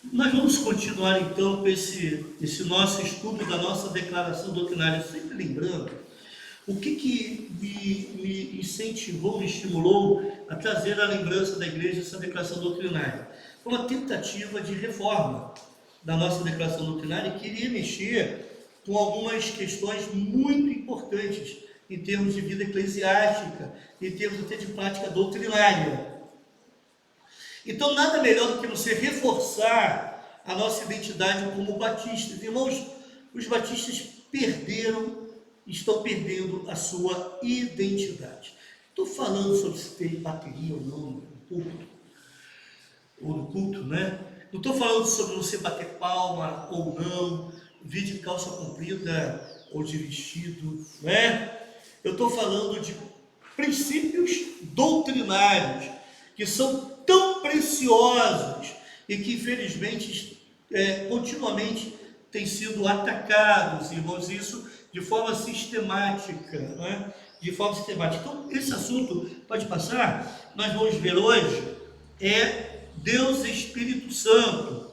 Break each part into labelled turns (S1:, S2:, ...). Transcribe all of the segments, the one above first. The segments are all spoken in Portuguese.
S1: Nós vamos continuar então com esse nosso estudo da nossa declaração doutrinária, sempre lembrando o que me incentivou, me estimulou a trazer à lembrança da igreja essa declaração doutrinária. Foi uma tentativa de reforma da nossa declaração doutrinária que iria mexer com algumas questões muito importantes em termos de vida eclesiástica, em termos até de prática doutrinária. Então, nada melhor do que você reforçar a nossa identidade como batistas. Irmãos, os batistas estão perdendo a sua identidade. Estou falando sobre se ter bateria ou não no culto, né? Não estou falando sobre você bater palma ou não, vir de calça comprida ou de vestido, né? Eu estou falando de princípios doutrinários que são tão preciosos e que infelizmente continuamente têm sido atacados, irmãos, isso de forma sistemática, né? De forma sistemática. Então, esse assunto pode passar, nós vamos ver hoje, é Deus Espírito Santo.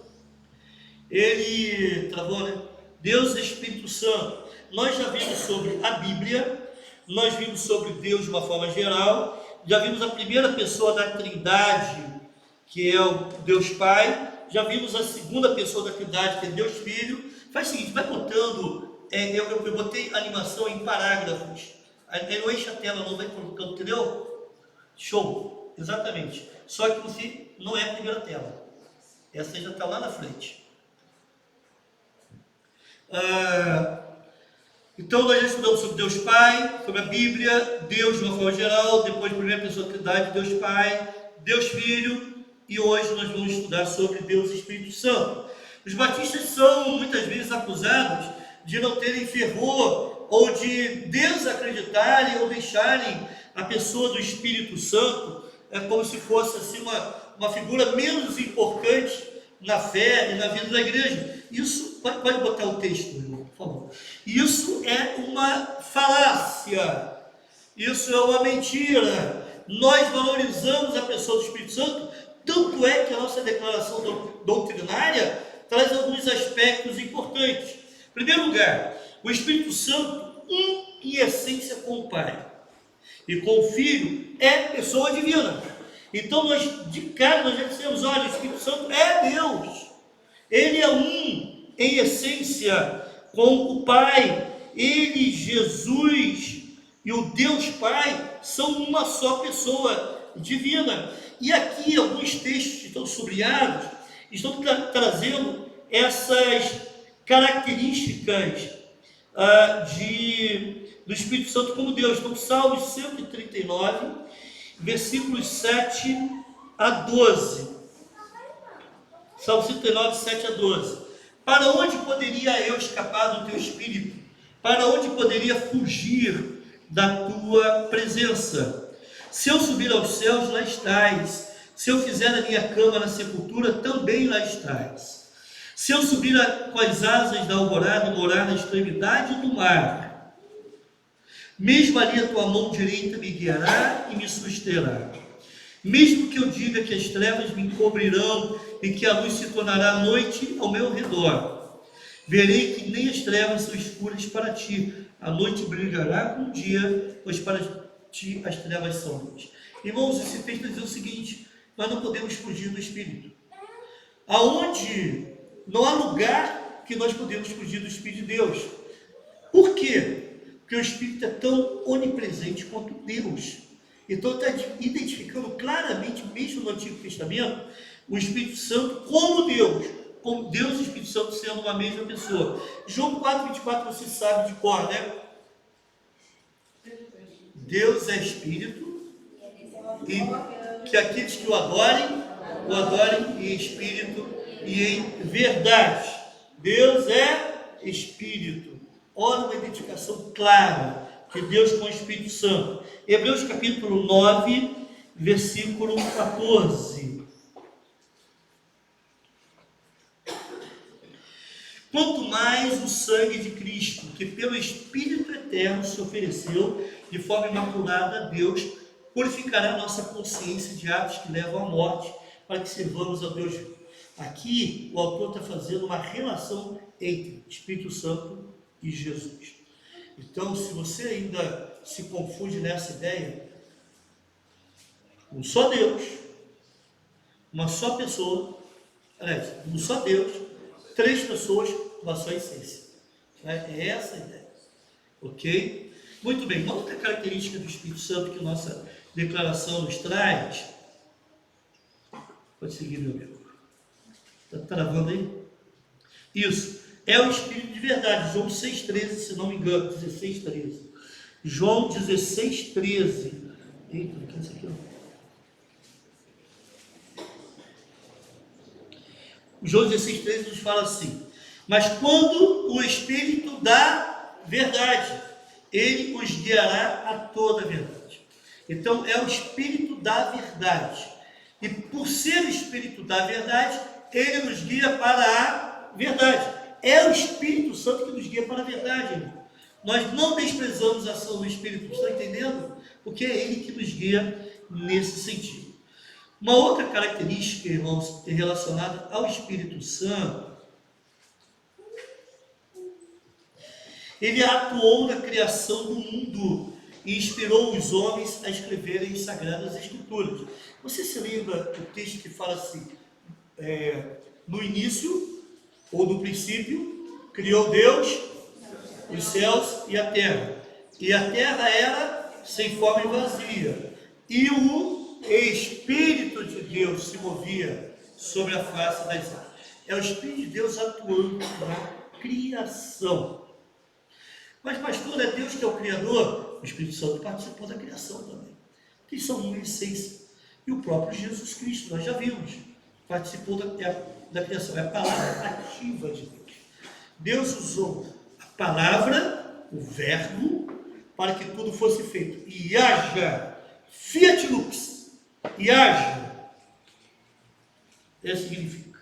S1: Ele travou, né? Deus Espírito Santo. Nós já vimos sobre a Bíblia, nós vimos sobre Deus de uma forma geral, já vimos a primeira pessoa da Trindade, que é o Deus Pai, já vimos a segunda pessoa da Trindade, que é Deus Filho. Faz o seguinte, vai botando, eu botei animação em parágrafos, não enche a tela, não vai colocando, entendeu? Show, exatamente. Só que você não é a primeira tela, essa já está lá na frente. Então nós já estudamos sobre Deus Pai, sobre a Bíblia, Deus de uma forma geral, depois a primeira pessoa da Trindade, Deus Pai, Deus Filho, e hoje nós vamos estudar sobre Deus Espírito Santo. Os batistas são muitas vezes acusados de não terem fervor ou de desacreditarem ou deixarem a pessoa do Espírito Santo como se fosse assim uma figura menos importante na fé e na vida da igreja. Isso, pode botar o texto, irmão, por favor. Isso é uma falácia, isso é uma mentira. Nós valorizamos a pessoa do Espírito Santo, tanto é que a nossa declaração doutrinária traz alguns aspectos importantes. Em primeiro lugar, o Espírito Santo, em essência com o Pai e com o Filho, é pessoa divina. Então nós, de cara, nós já dissemos, olha, o Espírito Santo é Deus. Ele é em essência, com o Pai. Ele, Jesus e o Deus Pai são uma só pessoa divina. E aqui alguns textos que estão sublinhados estão trazendo essas características do Espírito Santo como Deus. Então, Salmos 139, versículos 7 a 12. Salmo 139, 7 a 12. Para onde poderia eu escapar do teu Espírito? Para onde poderia fugir da tua presença? Se eu subir aos céus, lá estás. Se eu fizer a minha cama na sepultura, também lá estás. Se eu subir com as asas da alvorada e morar na extremidade do mar, mesmo ali a tua mão direita me guiará e me susterá. Mesmo que eu diga que as trevas me encobrirão e que a luz se tornará noite ao meu redor, verei que nem as trevas são escuras para ti. A noite brilhará com o dia, pois para ti as trevas são luz. Irmãos, esse texto diz o seguinte: nós não podemos fugir do Espírito. Aonde não há lugar que nós podemos fugir do Espírito de Deus. Por quê? Porque o Espírito é tão onipresente quanto Deus. Então está identificando claramente, mesmo no Antigo Testamento, o Espírito Santo como Deus e o Espírito Santo sendo uma mesma pessoa. João 4,24 você sabe de cor, né? Deus é Espírito, e que aqueles que o adorem em Espírito e em verdade. Deus é Espírito. Olha uma identificação clara de Deus com o Espírito Santo. Hebreus capítulo 9, versículo 14. Quanto mais o sangue de Cristo, que pelo Espírito Eterno se ofereceu de forma imaculada a Deus, purificará nossa consciência de atos que levam à morte, para que servamos a Deus Aqui o autor está fazendo uma relação entre Espírito Santo e Jesus. Então, se você ainda se confunde nessa ideia, um só Deus, uma só pessoa, aliás, um só Deus, três pessoas, uma só essência. É essa a ideia. Ok? Muito bem. Uma outra característica do Espírito Santo que a nossa declaração nos traz. Pode seguir, meu amigo. Está travando aí? Isso. É o Espírito de verdade. João 6,13, se não me engano. 16,13. João 16,13. Eita, o que é isso aqui? João 16,13 nos fala assim: mas quando o Espírito da verdade, ele os guiará a toda a verdade. Então é o Espírito da verdade. E por ser o Espírito da verdade, ele nos guia para a verdade. É o Espírito Santo que nos guia para a verdade, irmão. Nós não desprezamos a ação do Espírito, estão entendendo? Porque é ele que nos guia nesse sentido. Uma outra característica, irmãos, relacionada ao Espírito Santo, ele atuou na criação do mundo e inspirou os homens a escreverem as Sagradas Escrituras. Você se lembra do texto que fala assim, no início, ou no princípio, criou Deus os céus e a terra. E a terra era sem forma e vazia. E o Espírito de Deus se movia sobre a face das águas. É o Espírito de Deus atuando na criação. Mas, pastor, é Deus que é o Criador? O Espírito Santo participou da criação também. Que são uma essência. E o próprio Jesus Cristo, nós já vimos, participou da criação. É a palavra ativa de Deus. Deus usou a palavra, o verbo, para que tudo fosse feito. E haja, fiat lux, e haja. Isso significa.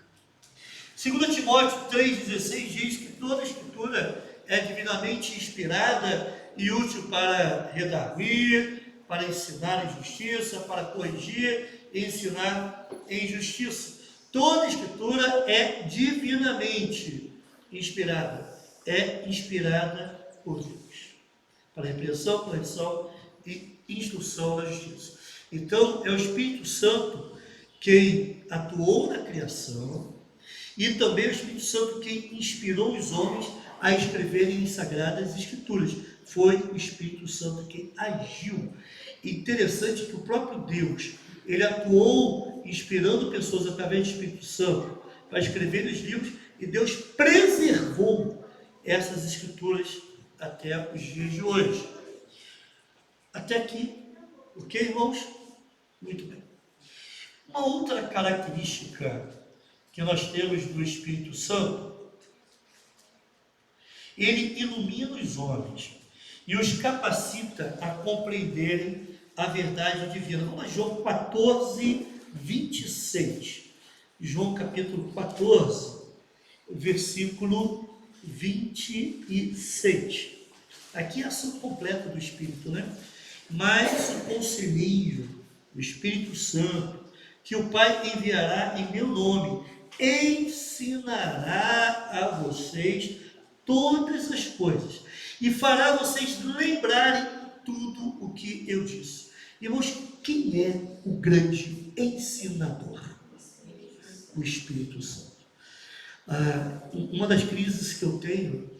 S1: 2 Timóteo 3,16 diz que toda a Escritura é divinamente inspirada e útil para redarguir, para ensinar em justiça, para corrigir e ensinar em justiça. Toda a Escritura é divinamente inspirada. É inspirada por Deus. Para repreensão, correção e instrução na justiça. Então, é o Espírito Santo quem atuou na criação e também é o Espírito Santo quem inspirou os homens a escreverem em Sagradas Escrituras. Foi o Espírito Santo quem agiu. Interessante que o próprio Deus, ele atuou inspirando pessoas através do Espírito Santo para escrever os livros, e Deus preservou essas Escrituras até os dias de hoje. Até aqui, ok, irmãos? Muito bem. Uma outra característica que nós temos do Espírito Santo, ele ilumina os homens e os capacita a compreenderem a verdade divina. Vamos a João 14, 26. João capítulo 14, versículo 26. Aqui é a ação completa do Espírito, né? Mas o conselheiro, o Espírito Santo, que o Pai enviará em meu nome, ensinará a vocês todas as coisas e fará vocês lembrarem tudo o que eu disse. Irmãos, quem é o grande ensinador? O Espírito Santo. Uma das crises que eu tenho,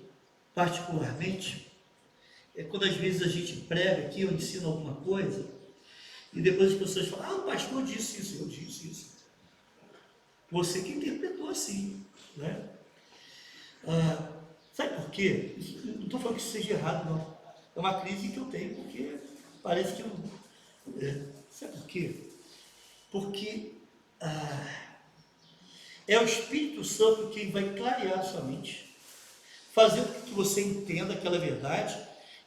S1: particularmente, é quando às vezes a gente prega aqui, eu ensino alguma coisa, e depois as pessoas falam, o pastor disse isso, eu disse isso. Você que interpretou assim, né? Sabe por quê? Não estou falando que isso seja errado, não. É uma crise que eu tenho, porque parece que eu... sabe por quê? Porque é o Espírito Santo quem vai clarear a sua mente, fazer com que você entenda aquela verdade,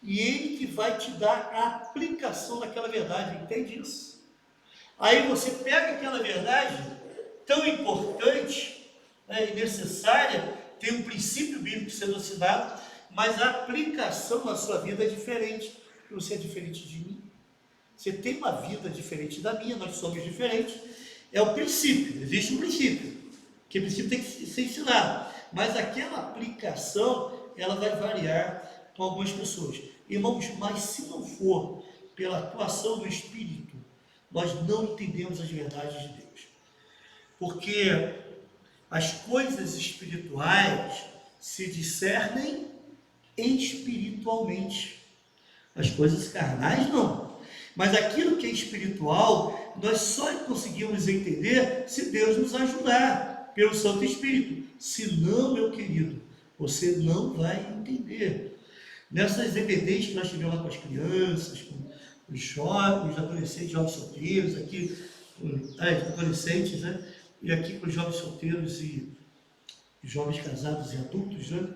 S1: e ele que vai te dar a aplicação daquela verdade, entende isso? Aí você pega aquela verdade tão importante, né, e necessária, tem um princípio bíblico sendo ensinado, mas a aplicação na sua vida é diferente, porque você é diferente de mim, você tem uma vida diferente da minha, nós somos diferentes, é o princípio, existe um princípio, que a princípio tem que ser ensinado, mas aquela aplicação, ela vai variar com algumas pessoas. Irmãos, mas se não for pela atuação do Espírito, nós não entendemos as verdades de Deus. Porque as coisas espirituais se discernem espiritualmente. As coisas carnais não. Mas aquilo que é espiritual, nós só conseguimos entender se Deus nos ajudar, pelo Santo Espírito. Se não, meu querido, você não vai entender. Nessas EBDs que nós tivemos lá com as crianças, com os jovens, os adolescentes, jovens solteiros, aqui, adolescentes, né? E aqui com os jovens solteiros e jovens casados e adultos, né?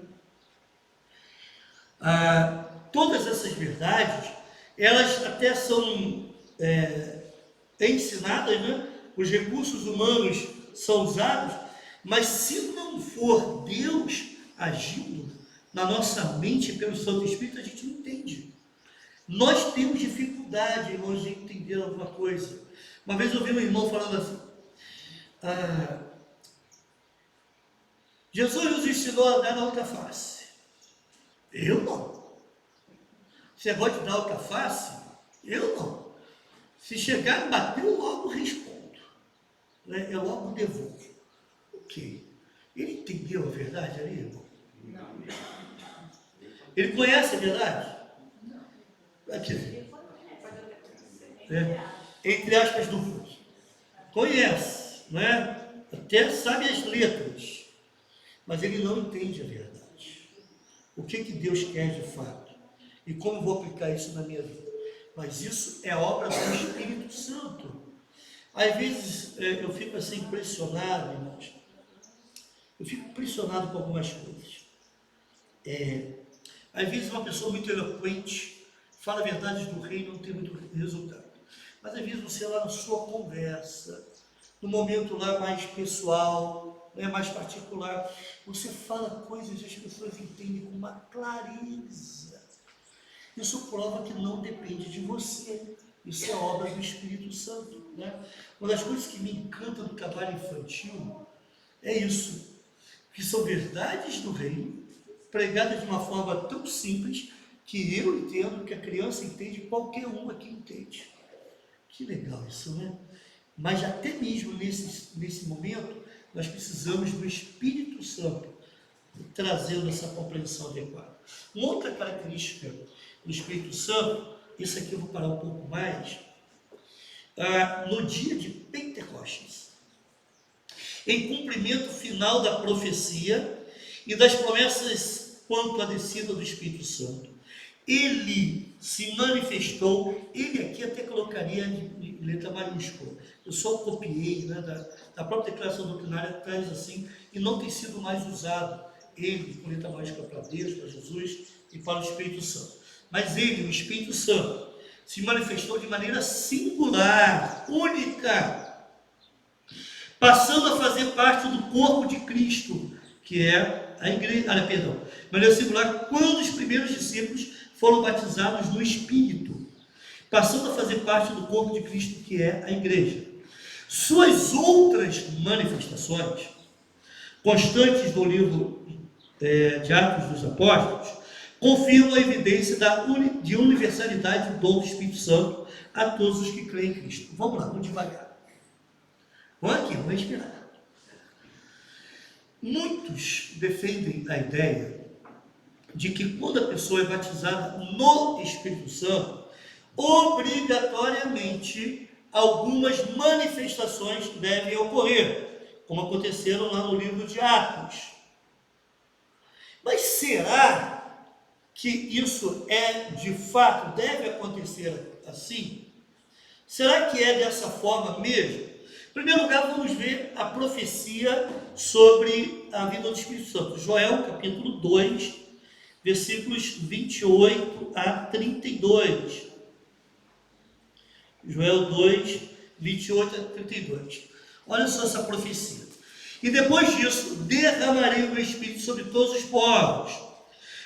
S1: Todas essas verdades, elas até são ensinadas, né? Os recursos humanos são usados, mas se não for Deus agindo na nossa mente pelo Santo Espírito, a gente não entende. Nós temos dificuldade, irmãos, de entender alguma coisa. Uma vez eu ouvi um irmão falando assim, Jesus nos ensinou a dar a outra face. Eu não. Você gosta de dar outra face? Eu não. Se chegar e bater, eu logo respondo. Né? Eu logo devolvo. Ok. Ele entendeu a verdade ali, irmão? Não. Ele conhece a verdade? Não. Quer dizer, entre aspas, dúvidas. Conhece, não é? Até sabe as letras, mas ele não entende a verdade. O que Deus quer de fato? E como vou aplicar isso na minha vida? Mas isso é obra do Espírito Santo. Às vezes eu fico assim impressionado, irmãos. Eu fico impressionado com algumas coisas. Às vezes uma pessoa muito eloquente fala verdades do reino e não tem muito resultado. Mas às vezes você lá na sua conversa, no momento lá mais pessoal, né, mais particular, você fala coisas e as pessoas entendem com uma clareza. Isso prova que não depende de você. Isso é obra do Espírito Santo. Né? Uma das coisas que me encanta do trabalho infantil é isso, que são verdades do reino, pregadas de uma forma tão simples, que eu entendo, que a criança entende, qualquer um aqui entende. Que legal isso, né? Mas até mesmo nesse momento, nós precisamos do Espírito Santo trazendo essa compreensão adequada. Uma outra característica do Espírito Santo, isso aqui eu vou parar um pouco mais, no dia de Pentecostes, em cumprimento final da profecia e das promessas quanto à descida do Espírito Santo, ele se manifestou. Ele aqui até colocaria em letra maiúscula, eu só copiei, né, da própria declaração doutrinária, traz assim, e não tem sido mais usado, ele com letra maiúscula para Deus, para Jesus e para o Espírito Santo. Mas ele, o Espírito Santo, se manifestou de maneira singular, única, passando a fazer parte do corpo de Cristo, que é a igreja, de maneira singular, quando os primeiros discípulos foram batizados no Espírito, passando a fazer parte do corpo de Cristo, que é a igreja. Suas outras manifestações, constantes no livro de Atos dos Apóstolos, confirmam a evidência de universalidade do dom do Espírito Santo a todos os que creem em Cristo. Vamos lá, vamos devagar. Vamos aqui, vamos respirar. Muitos defendem a ideia de que quando a pessoa é batizada no Espírito Santo, obrigatoriamente algumas manifestações devem ocorrer, como aconteceram lá no livro de Atos. Mas será que isso de fato deve acontecer assim? Será que é dessa forma mesmo? Em primeiro lugar, vamos ver a profecia sobre a vinda do Espírito Santo. Joel, capítulo 2, versículos 28 a 32. Joel 2, 28 a 32. Olha só essa profecia. E depois disso, derramarei o meu Espírito sobre todos os povos.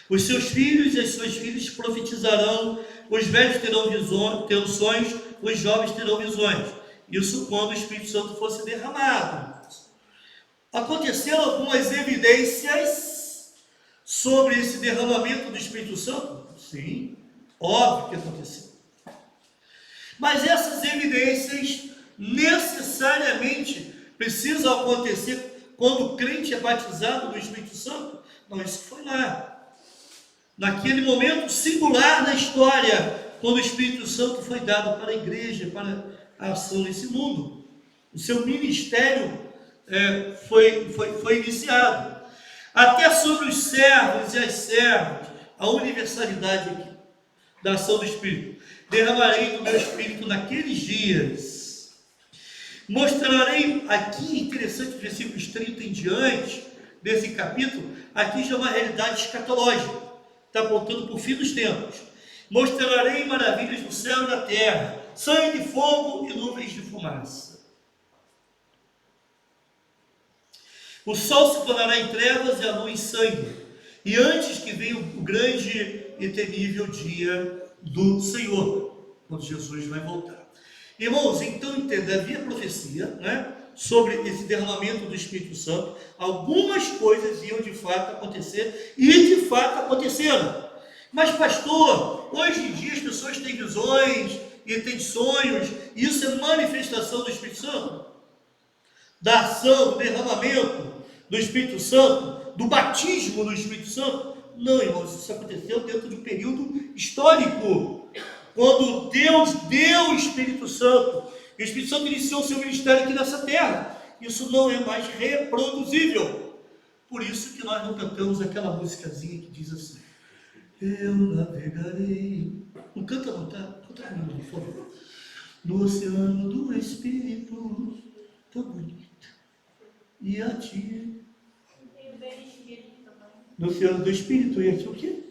S1: Os seus filhos e as suas filhas profetizarão, os velhos terão sonhos, os jovens terão visões. Isso quando o Espírito Santo fosse derramado. Aconteceram algumas evidências sobre esse derramamento do Espírito Santo? Sim, óbvio que aconteceu. Mas essas evidências necessariamente precisam acontecer quando o crente é batizado no Espírito Santo? Não, isso foi lá, naquele momento singular na história, quando o Espírito Santo foi dado para a igreja, para a ação nesse mundo. O seu ministério foi iniciado. Até sobre os servos e as servas, a universalidade aqui, da ação do Espírito. Derramarei do meu Espírito naqueles dias. Mostrarei, aqui interessante, versículos 30 em diante, desse capítulo, aqui já é uma realidade escatológica, está apontando para o fim dos tempos. Mostrarei maravilhas no céu e na terra, sangue, fogo e nuvens de fumaça. O sol se tornará em trevas e a lua em sangue, e antes que venha o grande e temível dia do Senhor, quando Jesus vai voltar. Irmãos, então entenda, havia profecia, né, sobre esse derramamento do Espírito Santo. Algumas coisas iam de fato acontecer, e de fato aconteceram. Mas pastor, hoje em dia as pessoas têm visões e têm sonhos, e isso é manifestação do Espírito Santo? Da ação, do derramamento do Espírito Santo, do batismo do Espírito Santo? Não, irmãos, isso aconteceu dentro de um período histórico, quando Deus deu o Espírito Santo, e o Espírito Santo iniciou o seu ministério aqui nessa terra. Isso não é mais reproduzível. Por isso que nós não cantamos aquela musicazinha que diz assim: eu navegarei. Não canta não, tá? Canta comigo, por favor. No oceano do Espírito, tão bonito, e a ti. No oceano do Espírito, e aqui o quê?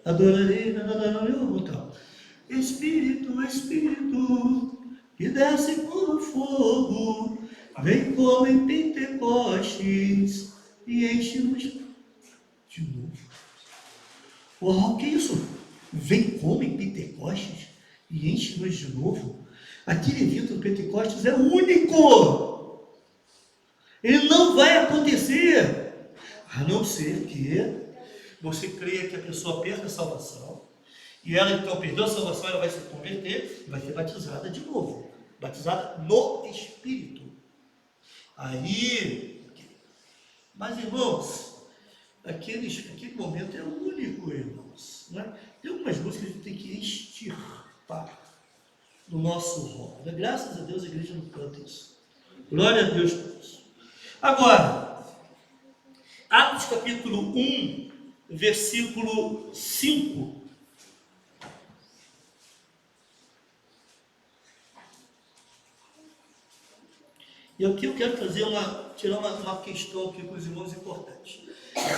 S1: Adorarei, não. Espírito, Espírito, que desce como fogo, vem como em Pentecostes e enche-nos de novo. Uau, que isso? Vem como em Pentecostes e enche-nos de novo? Aquele evento do Pentecostes é único. Ele não vai acontecer, a não ser que você creia que a pessoa perca a salvação, e ela então perdeu a salvação, ela vai se converter e vai ser batizada de novo, batizada no Espírito. Aí, mas irmãos, aquele momento é único, irmãos, né? Tem algumas músicas que a gente tem que extirpar do nosso rol. Graças a Deus a igreja não canta isso. Glória a Deus por isso. Agora, Atos capítulo 1, versículo 5. E aqui eu quero tirar uma questão aqui com os irmãos importante.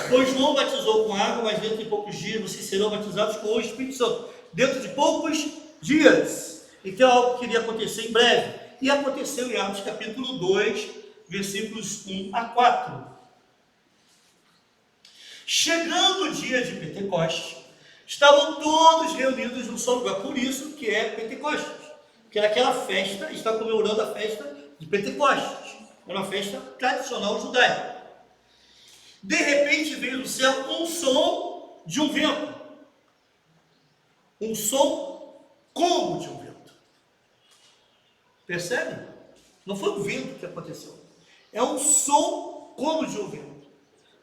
S1: Pois João batizou com água, mas dentro de poucos dias vocês serão batizados com o Espírito Santo. Dentro de poucos dias. Então é algo que iria acontecer em breve. E aconteceu em Atos capítulo 2, versículos 1 a 4. Chegando o dia de Pentecostes, estavam todos reunidos num só lugar. Por isso que é Pentecostes. Porque naquela festa, está comemorando a festa de Pentecostes. Era uma festa tradicional judaica. De repente veio do céu um som de um vento. Um som como de um vento. Percebe? Não foi um vento que aconteceu. É um som como de um vento.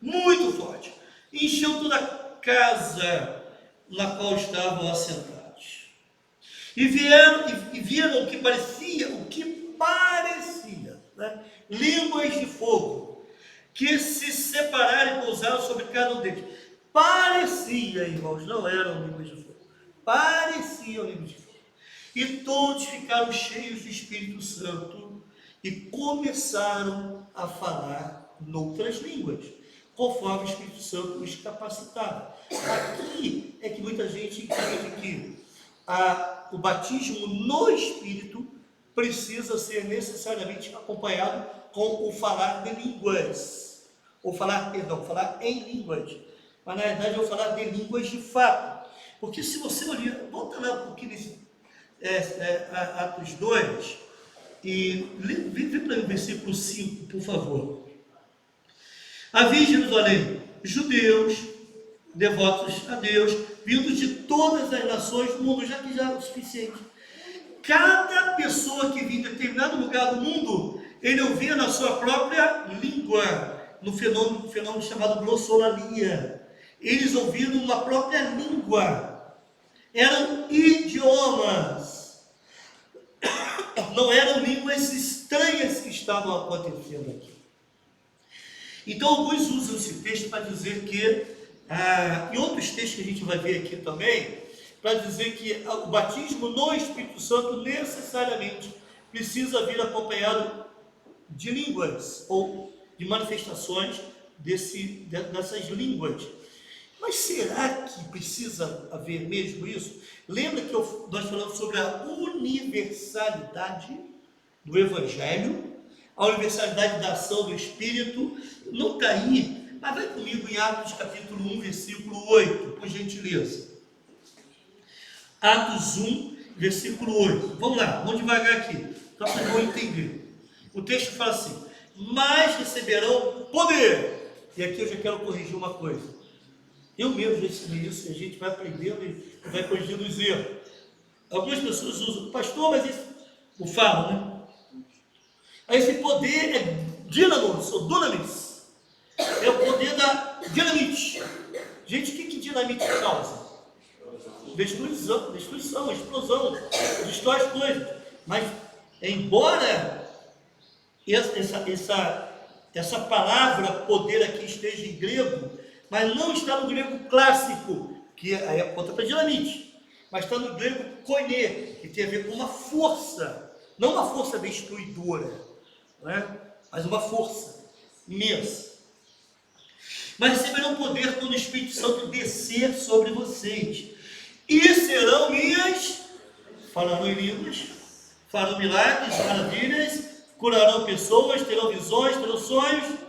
S1: Muito forte. Encheu toda a casa na qual estavam assentados. E viram o que parecia, né? Línguas de fogo, que se separaram e pousaram sobre cada um deles. Parecia, irmãos, não eram línguas de fogo. Pareciam línguas de fogo. E todos ficaram cheios do Espírito Santo e começaram a falar noutras línguas, conforme o Espírito Santo os capacitava. Aqui é que muita gente entende que o batismo no Espírito precisa ser necessariamente acompanhado com o falar de línguas, falar em línguas, mas na verdade eu vou falar de línguas de fato, porque se você olhar, volta lá um pouquinho nesse Atos 2, e vem para o versículo 5, por favor. Havia em Jerusalém judeus, devotos a Deus, vindos de todas as nações do mundo, já que já é o suficiente. Cada pessoa que vinha em determinado lugar do mundo, ele ouvia na sua própria língua, no fenômeno chamado glossolalia. Eles ouviam uma própria língua. Eram idiomas. Não eram línguas estranhas que estavam acontecendo aqui. Então, alguns usam esse texto para dizer que, em outros textos que a gente vai ver aqui também, para dizer que o batismo no Espírito Santo necessariamente precisa vir acompanhado de línguas, ou de manifestações dessas línguas. Mas será que precisa haver mesmo isso? Lembra que nós falamos sobre a universalidade do Evangelho, a universalidade da ação do Espírito? Não está aí, mas vai comigo em Atos capítulo 1, versículo 8, por gentileza. Atos 1, versículo 8. Vamos lá, vamos devagar aqui, para vocês vão entender. O texto fala assim: mas receberão poder. E aqui eu já quero corrigir uma coisa. Eu mesmo já ensinei isso, e a gente vai aprendendo e vai corrigindo os erros. Algumas pessoas usam, pastor, mas esse, o falo, né? Esse poder é dínamos, ou dunamis. É o poder da dinamite. Gente, o que dinamite causa? Destruição, explosão, destrói as coisas. Mas, embora essa palavra poder aqui esteja em grego, mas não está no grego clássico, que aí aponta para dinamite, mas está no grego koine, que tem a ver com uma força, não uma força destruidora, né? Mas uma força imensa. Mas receberão poder quando o Espírito Santo descer sobre vocês, e serão minhas, falarão em línguas, farão milagres, maravilhas, curarão pessoas, terão visões, terão sonhos,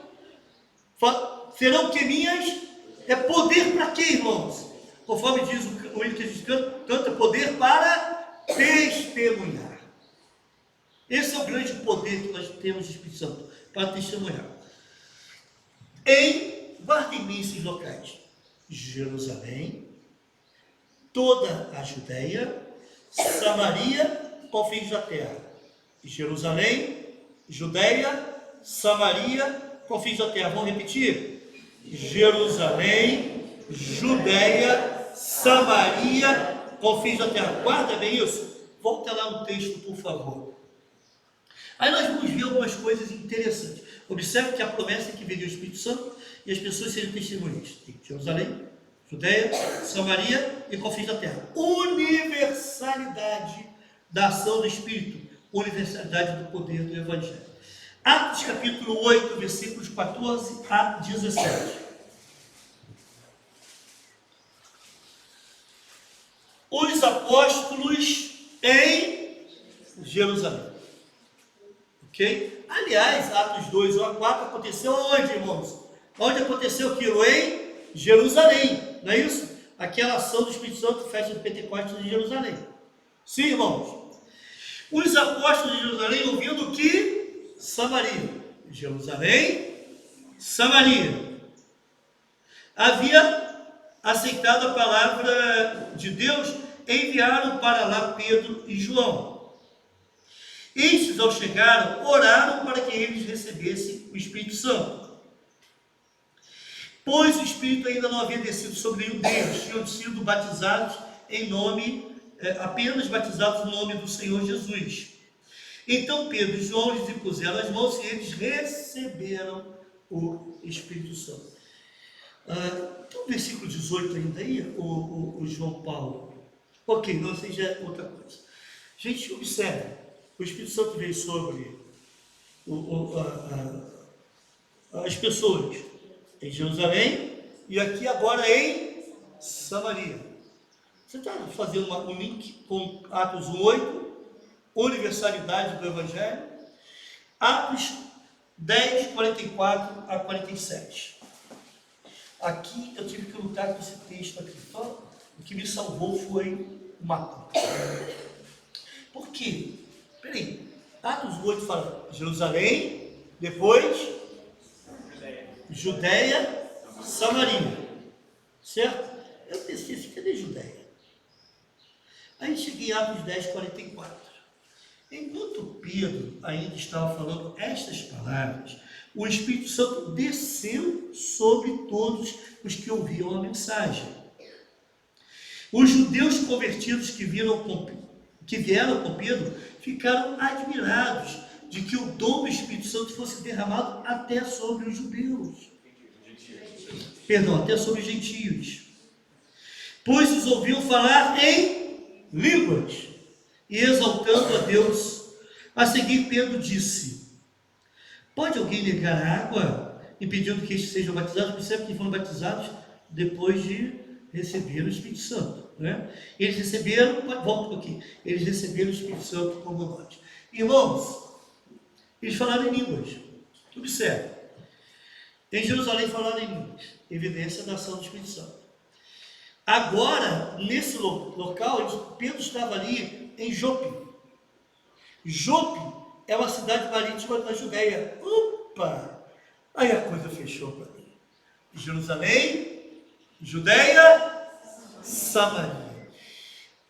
S1: serão que minhas. É poder para quê, irmãos? Conforme diz o hino que a gente canta, poder para testemunhar. Esse é o grande poder que nós temos do Espírito Santo, para testemunhar. Guardem bem esses locais: Jerusalém, toda a Judéia, Samaria, confins da terra. Jerusalém, Judéia, Samaria, confins da terra. Vamos repetir? Jerusalém, Judéia, Samaria, confins da terra. Guarda bem isso. Volta lá no texto, por favor. Aí nós vamos ver algumas coisas interessantes. Observe que a promessa é que veio o Espírito Santo e as pessoas seriam testemunhas. Jerusalém, Judéia, Samaria e confins da terra. Universalidade da ação do Espírito, universalidade do poder do Evangelho. Atos capítulo 8, versículos 14 a 17. Os apóstolos em Jerusalém. Ok? Aliás, Atos 2 ou 4 aconteceu onde, irmãos? Onde aconteceu aquilo? Em Jerusalém. Não é isso? Aquela ação do Espírito Santo, festa de Pentecostes em Jerusalém. Sim, irmãos? Os apóstolos de Jerusalém ouvindo que Samaria, Jerusalém, Samaria, havia aceitado a palavra de Deus, enviaram para lá Pedro e João. Estes, ao chegaram, oraram para que eles recebessem o Espírito Santo, pois o Espírito ainda não havia descido sobre nenhum deles, tinham sido batizados em nome, apenas batizados no nome do Senhor Jesus. Então Pedro e João lhes impuseram as mãos e eles receberam o Espírito Santo. Tem o versículo 18 ainda aí, o João Paulo. Ok, não seja outra coisa. Gente, observe, o Espírito Santo veio sobre as pessoas em Jerusalém e aqui agora em Samaria. Você está fazendo um link com Atos 1:8? Universalidade do Evangelho. Atos 10, 44 a 47. Aqui eu tive que lutar com esse texto aqui. Então, o que me salvou foi o mapa. Por quê? Peraí. Atos 8 fala Jerusalém, depois Judéia, Samaria. Certo? Eu pensei assim, cadê Judéia? Aí cheguei em Atos 10, 44. Enquanto Pedro ainda estava falando estas palavras, o Espírito Santo desceu sobre todos os que ouviam a mensagem. Os judeus convertidos que vieram com Pedro ficaram admirados de que o dom do Espírito Santo fosse derramado até sobre os judeus. Perdão, até sobre os gentios. Pois os ouviam falar em línguas e exaltando a Deus. A seguir, Pedro disse: pode alguém negar a água, impedindo que estes sejam batizados? Percebe que foram batizados depois de receber o Espírito Santo, né? Eles receberam, volta um pouquinho, eles receberam o Espírito Santo como nós. Irmãos, eles falaram em línguas. Observe. Em Jerusalém falaram em línguas, evidência da ação do Espírito Santo. Agora, nesse local, Pedro estava ali em Jope. Jope é uma cidade marítima da Judéia. Opa! Aí a coisa fechou para mim. Jerusalém, Judéia, Samaria.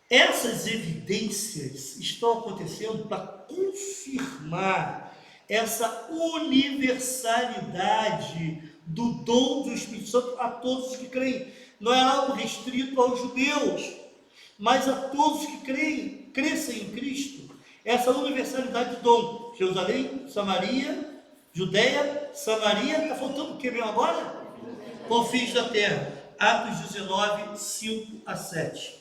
S1: Essas evidências estão acontecendo para confirmar essa universalidade do dom do Espírito Santo a todos os que creem. Não é algo restrito aos judeus, mas a todos que creem, crescem em Cristo. Essa universalidade do dom. Jerusalém, Samaria, Judéia, Samaria. Está faltando o que mesmo agora? Confins da terra. Atos 19, 5 a 7.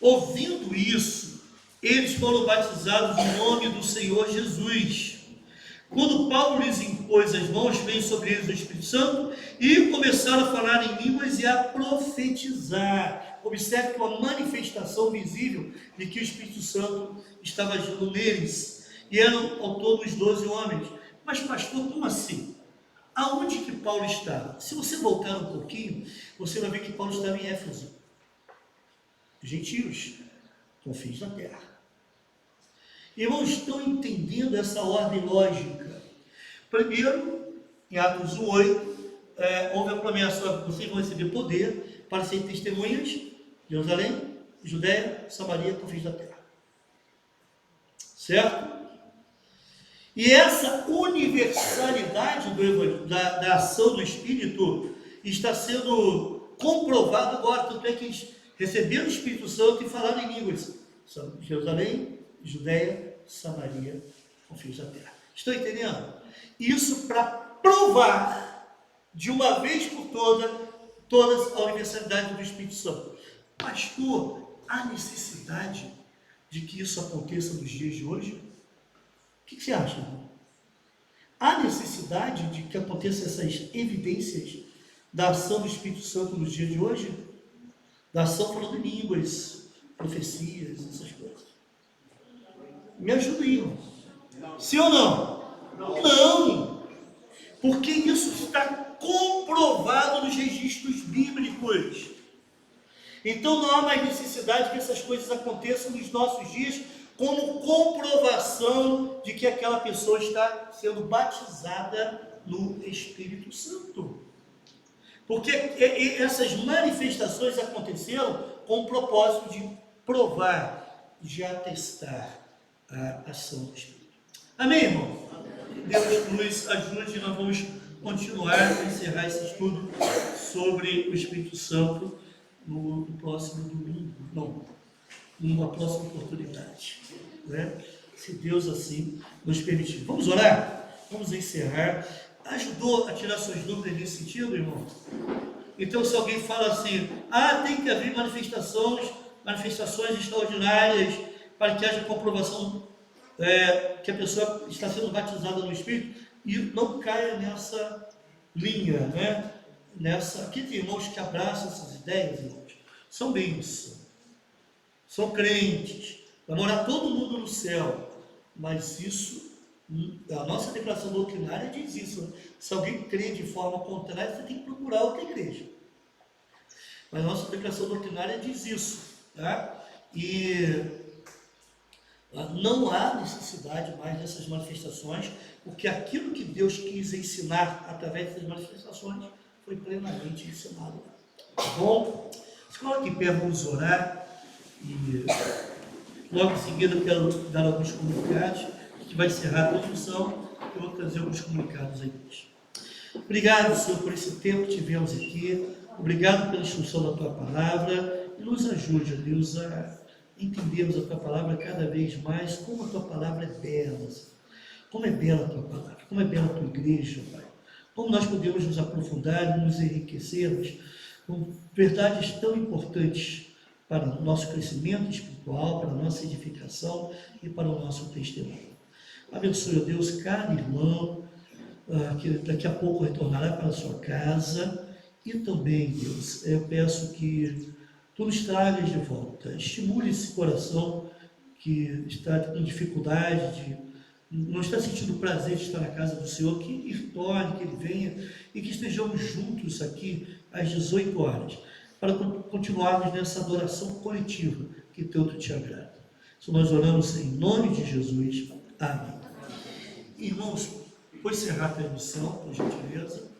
S1: Ouvindo isso, eles foram batizados no nome do Senhor Jesus. Quando Paulo lhes impôs as mãos, veio sobre eles o Espírito Santo e começaram a falar em línguas e a profetizar. Observe que uma manifestação visível de que o Espírito Santo estava agindo neles. E eram ao todo os 12 homens. Mas pastor, como assim? Aonde que Paulo estava? Se você voltar um pouquinho, você vai ver que Paulo estava em Éfeso. Gentios, confins da terra. Irmãos, estão entendendo essa ordem lógica? Primeiro, em Atos 1:8, houve a promessa: vocês vão receber poder para serem testemunhas de Jerusalém, Judéia, Samaria, confins da terra. Certo? E essa universalidade da ação do Espírito está sendo comprovada agora. Tanto é que eles receberam o Espírito Santo e falaram em línguas. Jerusalém, Judéia, Samaria, confins da terra. Estão entendendo? Isso para provar de uma vez por toda a universalidade do Espírito Santo. Pastor, há necessidade de que isso aconteça nos dias de hoje? O que você acha, irmão? Há necessidade de que aconteçam essas evidências da ação do Espírito Santo nos dias de hoje? Da ação falando em línguas, profecias, essas coisas. Me ajuda aí, irmão. Sim ou não? Não. Porque isso está comprovado nos registros bíblicos. Então não há mais necessidade que essas coisas aconteçam nos nossos dias como comprovação de que aquela pessoa está sendo batizada no Espírito Santo. Porque essas manifestações aconteceram com o propósito de provar, de atestar a ação do Espírito. Amém, irmão? Deus nos ajude e nós vamos continuar a encerrar esse estudo sobre o Espírito Santo no próximo domingo. Não, numa próxima oportunidade, né? Se Deus assim nos permitir. Vamos orar? Vamos encerrar. Ajudou a tirar suas dúvidas nesse sentido, irmão? Então, se alguém fala assim, tem que haver manifestações extraordinárias para que haja comprovação que a pessoa está sendo batizada no Espírito, e não caia nessa linha, né? Aqui tem irmãos que abraçam essas ideias, irmãos. São bênçãos, são crentes, vai morar todo mundo no céu, mas isso, a nossa declaração doutrinária diz isso, né? Se alguém crê de forma contrária, você tem que procurar outra igreja. Mas a nossa declaração doutrinária diz isso, tá? E Não há necessidade mais dessas manifestações, porque aquilo que Deus quis ensinar através dessas manifestações foi plenamente ensinado. Tá bom? Se coloque em pé, vamos orar. E logo em seguida eu quero dar alguns comunicados. A gente vai encerrar a transmissão. Eu vou trazer alguns comunicados aí. Obrigado, Senhor, por esse tempo que tivemos aqui. Obrigado pela instrução da Tua Palavra. E nos ajude, ó Deus, a entendermos a Tua Palavra cada vez mais, como a Tua Palavra é bela, Senhor. Como é bela a Tua Palavra, como é bela a Tua Igreja, Pai. Como nós podemos nos aprofundar e nos enriquecermos com verdades tão importantes para o nosso crescimento espiritual, para a nossa edificação e para o nosso testemunho. Abençoe, ó Deus, cada irmão que daqui a pouco retornará para a sua casa, e também, Deus, eu peço que Tu nos tragas de volta, estimule esse coração que está com dificuldade, não está sentindo prazer de estar na casa do Senhor, que retorne, que Ele venha, e que estejamos juntos aqui às 18 horas, para continuarmos nessa adoração coletiva que tanto te agrada. Isso nós oramos em nome de Jesus. Amém. Irmãos, vou encerrar a transmissão, por gentileza.